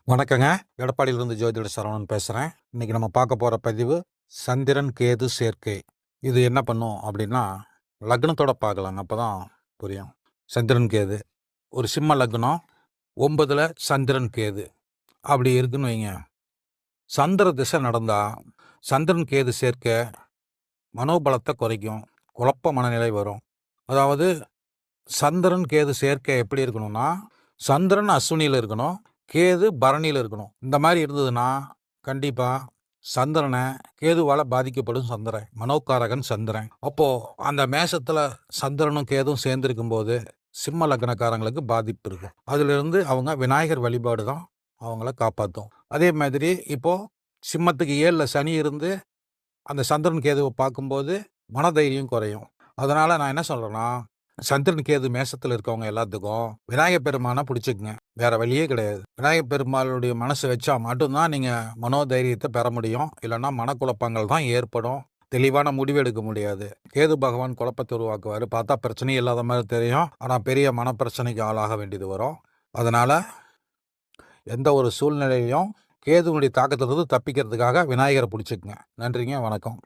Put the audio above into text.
வணக்கங்க. எடப்பாடியிலிருந்து ஜோதிட சரவணன் பேசுகிறேன். இன்றைக்கி நம்ம பார்க்க போகிற பதிவு சந்திரன் கேது சேர்க்கை. இது என்ன பண்ணும் அப்படின்னா, லக்னத்தோட பார்க்கலாங்க. அப்போ தான் புரியும். சந்திரன் கேது ஒரு சிம்ம லக்னம் 9ல் சந்திரன் கேது அப்படி இருக்குன்னு வைங்க. சந்திர திசை நடந்தால் சந்திரன் கேது சேர்க்கை மனோபலத்தை குறைக்கும், குழப்ப மனநிலை வரும். அதாவது சந்திரன் கேது சேர்க்கை எப்படி இருக்கணும்னா, சந்திரன் அஸ்வினியில் இருக்கணும், கேது பரணியில் இருக்கணும். இந்த மாதிரி இருந்ததுன்னா கண்டிப்பாக சந்திரனை கேதுவால் பாதிக்கப்படும். சந்திரன் மனோகாரகன் சந்திரன். அப்போது அந்த மேஷத்தில் சந்திரனும் கேதுவும் சேர்ந்துருக்கும் போது சிம்ம லக்னக்காரங்களுக்கு பாதிப்பு இருக்கும். அதிலிருந்து அவங்க விநாயகர் வழிபாடு தான் அவங்கள காப்பாற்றும். அதே மாதிரி இப்போது சிம்மத்துக்கு 7ல் சனி இருந்து அந்த சந்திரன் கேதுவை பார்க்கும்போது மனதைரியம் குறையும். அதனால் நான் என்ன சொல்கிறேன்னா, சந்திரன் கேது மேஷத்தில் இருக்கவங்க எல்லாத்துக்கும் விநாயகர் பெருமானை பிடிச்சிக்குங்க. வேற வழியே கிடையாது. விநாயகர் பெருமாளுடைய மனசு வச்சா மட்டும்தான் நீங்கள் மனோதைரியத்தை பெற முடியும். இல்லைன்னா மனக்குழப்பங்கள் தான் ஏற்படும். தெளிவான முடிவு எடுக்க முடியாது. கேது பகவான் குழப்பத்தை உருவாக்குவார். பார்த்தா பிரச்சனையும் இல்லாத மாதிரி தெரியும். ஆனால் பெரிய மனப்பிரச்சனைக்கு ஆளாக வேண்டியது வரும். அதனால் எந்த ஒரு சூழ்நிலையிலையும் கேதுனுடைய தாக்கத்திலிருந்து தப்பிக்கிறதுக்காக விநாயகரை பிடிச்சிக்குங்க. நன்றிங்க. வணக்கம்.